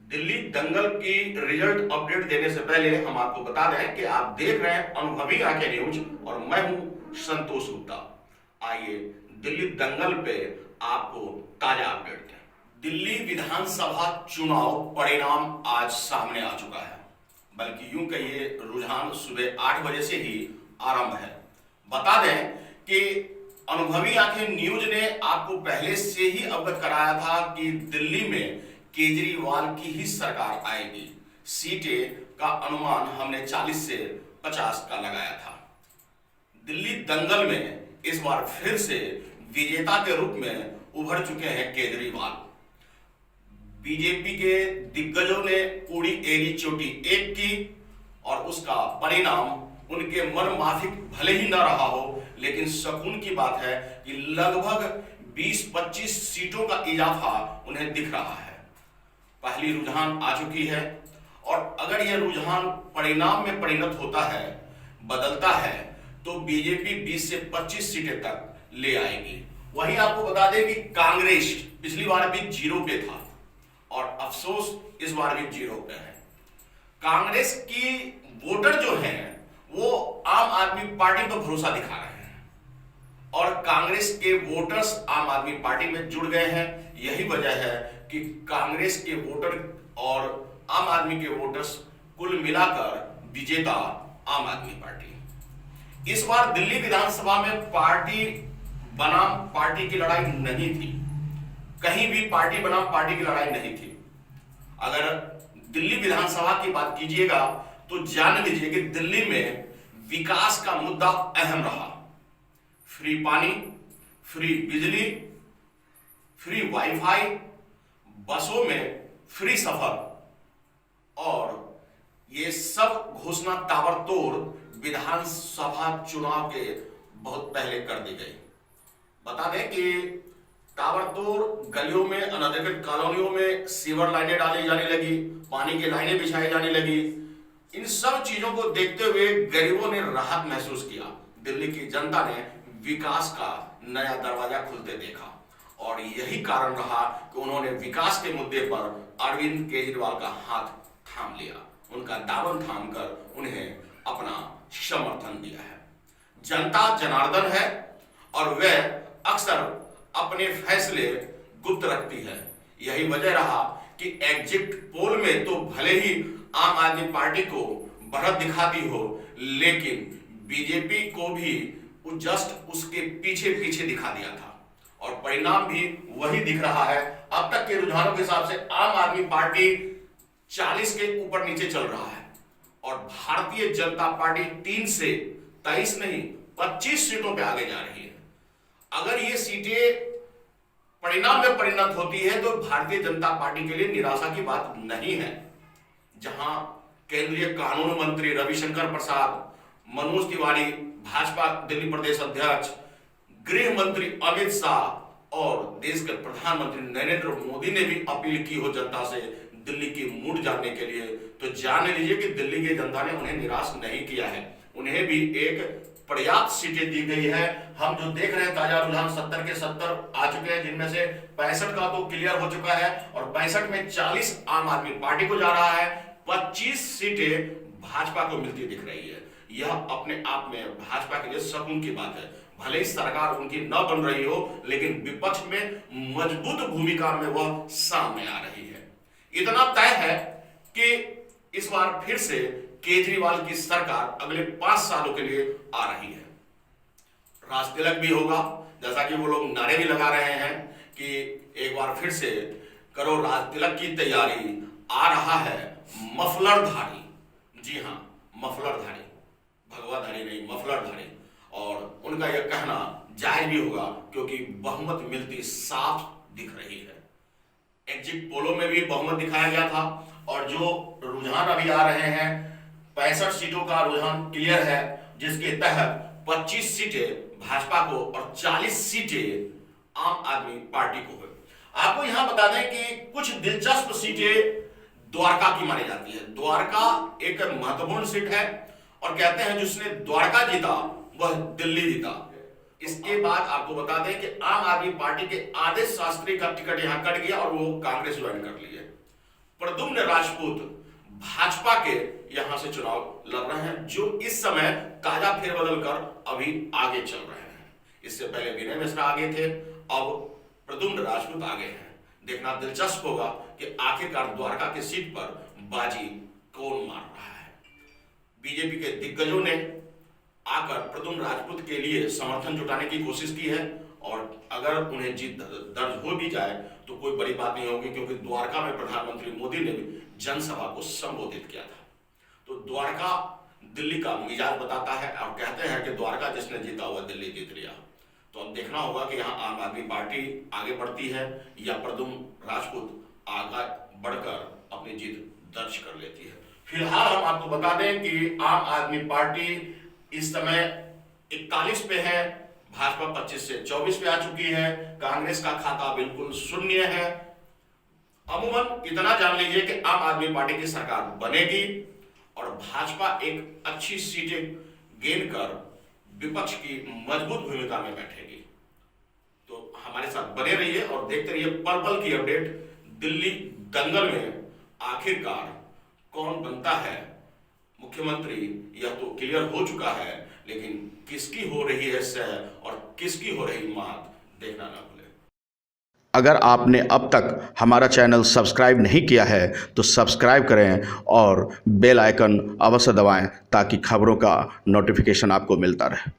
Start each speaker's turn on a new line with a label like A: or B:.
A: दिल्ली दंगल की result update देने से पहले हम आपको बता दें कि आप देख रहे हैं अनुभवी आंखें न्यूज और मैं हूं संतोष गुप्ता। आइए दिल्ली दंगल पे आपको ताजा अपडेट दें। दिल्ली विधानसभा चुनाव परिणाम आज सामने आ चुका है, बल्कि यूं कहिए रुझान सुबह 8 बजे से ही आरंभ है। बता दें कि अनुभवी आंखें न्यूज ने आपको पहले से ही अवगत कराया था कि दिल्ली में केजरीवाल की ही सरकार आएगी। सीटें का अनुमान हमने 40 से 50 का लगाया था। दिल्ली दंगल में इस बार फिर से विजेता के रूप में उभर चुके हैं केजरीवाल। बीजेपी के दिग्गजों ने पूरी एड़ी चोटी एक की और उसका परिणाम उनके मन माफिक भले ही न रहा हो, लेकिन सुकून की बात है कि लगभग 20-25 सीटों का इजाफा उन्हें दिख रहा है। पहली रुझान आ चुकी है और अगर यह रुझान परिणाम में परिणत होता है, बदलता है, तो बीजेपी 20 से 25 सीटें तक ले आएगी। वहीं आपको बता दें कि कांग्रेस पिछली बार भी 0 पे था और अफसोस इस बार भी 0 पे है। कांग्रेस की वोटर जो हैं वो आम आदमी पार्टी पर भरोसा दिखा रहे हैं और कांग्रेस के वोटर्स आम आदमी पार्टी में जुड़ गए हैं। यही वजह है कि कांग्रेस के वोटर और आम आदमी के वोटर्स कुल मिलाकर विजेता आम आदमी पार्टी। इस बार दिल्ली विधानसभा में पार्टी बनाम पार्टी की लड़ाई नहीं थी, कहीं भी पार्टी बनाम पार्टी की लड़ाई नहीं थी। अगर दिल्ली विधानसभा की बात कीजिएगा तो जान लीजिए कि दिल्ली में विकास का मुद्दा अहम रहा। फ्री पानी, फ्री बिजली, फ्री वाईफाई, बसों में फ्री सफर और ये सब घोषणा ताबड़तोड़ विधानसभा चुनाव के बहुत पहले कर दी गई। बता दें कि ताबड़तोड़ गलियों में, अनधिकृत कॉलोनियों में सीवर लाइनें डाली जाने लगी, पानी की लाइनें बिछाई जाने लगी। इन सब चीजों को देखते हुए गरीबों ने राहत महसूस किया। दिल्ली की जनता ने विकास का नया दरवाजा खुलते देखा और यही कारण रहा कि उन्होंने विकास के मुद्दे पर अरविंद केजरीवाल का हाथ थाम लिया, उनका दामन थामकर उन्हें अपना समर्थन दिया है। जनता जनार्दन है और वह अक्सर अपने फैसले गुप्त रखती है। यही वजह रहा कि एग्जिट पोल में तो भले ही आम आदमी पार्टी को बढ़त दिखाती हो, लेकिन बीजेपी को भी जस्ट उसके पीछे पीछे दिखा दिया था और परिणाम भी वही दिख रहा है। अब तक के रुझानों के हिसाब से आम आदमी पार्टी 40 के ऊपर नीचे चल रहा है और भारतीय जनता पार्टी 3 से 23 नहीं 25 सीटों पे आगे जा रही है। अगर ये सीटें परिणाम में परिणत होती है तो भारतीय जनता पार्टी के लिए निराशा की बात नहीं है। जहां केंद्रीय कानून मंत्री रविशंकर प्रसाद, मनोज तिवारी, भाजपा दिल्ली प्रदेश अध्यक्ष, गृह मंत्री अमित शाह और देश के प्रधानमंत्री नरेंद्र मोदी ने भी अपील की हो जनता से दिल्ली की मूड जानने के लिए, तो जान लीजिए कि दिल्ली की जनता ने उन्हें निराश नहीं किया है। उन्हें भी एक पर्याप्त सीटें दी गई है। हम जो देख रहे हैं ताजा रुझान 70 के 70 आ चुके हैं, जिनमें से 65 का तो क्लियर हो चुका है और 65 में 40 आम आदमी पार्टी को जा रहा है, 25 सीटें भाजपा को मिलती दिख रही है। यह अपने आप में भाजपा के लिए सुकून की बात है। भले ही सरकार उनकी न बन रही हो, लेकिन विपक्ष में मजबूत भूमिका में वह सामने आ रही है। इतना तय है कि इस बार फिर से केजरीवाल की सरकार अगले 5 सालों के लिए आ रही है। राज तिलक भी होगा, जैसा कि वो लोग नारे भी लगा रहे हैं कि एक बार फिर से करो राज तिलक की तैयारी, आ रहा है मफलरधारी। जी हाँ, मफलरधारी, भगवाधारी नहीं, मफलरधारी। और उनका यह कहना जायज भी होगा क्योंकि बहुमत मिलती साफ दिख रही है। एग्जिट पोलों में भी बहुमत दिखाया गया था और जो रुझान अभी आ रहे हैं 65 सीटों का रुझान क्लियर है, जिसके तहत 25 सीटें भाजपा को और 40 सीटें आम आदमी पार्टी को है। आपको यहां बता दें कि कुछ दिलचस्प सीटें द्वारका की मानी जाती है। द्वारका एक महत्वपूर्ण सीट है और कहते हैं जिसने द्वारका जीता वह दिल्ली जीता। इसके बाद आपको बता दें कि आम आदमी पार्टी के आदेश शास्त्री का टिकट यहां कट गया और वो कांग्रेस ज्वाइन कर ली है। प्रद्युम्न राजपूत भाजपा के यहां से चुनाव लड़ रहे हैं, जो इस समय ताजा फेरबदल कर अभी आगे चल रहे हैं। इससे पहले विनय मिश्रा आगे थे, अब प्रद्युम्न राजपूत आगे हैं। देखना दिलचस्प होगा कि आखिरकार द्वारका की सीट पर बाजी कौन मार रहा है। बीजेपी के दिग्गजों ने आकर प्रद्युम्न राजपूत के लिए समर्थन जुटाने की कोशिश की है, और अगर उन्हें जीत दर्ज हो भी जाए तो कोई बड़ी बात नहीं होगी, क्योंकि द्वारका में प्रधानमंत्री मोदी ने भी जनसभा को संबोधित किया था। तो द्वारका दिल्ली का मिजाज बताता है, और कहते हैं कि द्वारका जिसने जीता हुआ दिल्ली जीत लिया। तो अब देखना होगा कि यहाँ आम आदमी पार्टी आगे बढ़ती है या प्रद्युम्न राजपूत आगे बढ़कर अपनी जीत दर्ज कर लेती है। फिलहाल हम आपको बता दें कि आम आदमी पार्टी इस समय 41 पे है, भाजपा 25 से 24 पे आ चुकी है, कांग्रेस का खाता बिल्कुल शून्य है। अमूमन इतना जान लीजिए कि आम आदमी पार्टी की सरकार बनेगी और भाजपा एक अच्छी सीटें गेन कर विपक्ष की मजबूत भूमिका में बैठेगी। तो हमारे साथ बने रहिए और देखते रहिए पल पल की अपडेट। दिल्ली दंगल में आखिरकार कौन बनता है मुख्यमंत्री, यह तो क्लियर हो चुका है, लेकिन किसकी हो रही है सह और किसकी हो रही मात, देखना ना भूलें।
B: अगर आपने अब तक हमारा चैनल सब्सक्राइब नहीं किया है तो सब्सक्राइब करें और बेल आइकन अवश्य दबाएं ताकि खबरों का नोटिफिकेशन आपको मिलता रहे।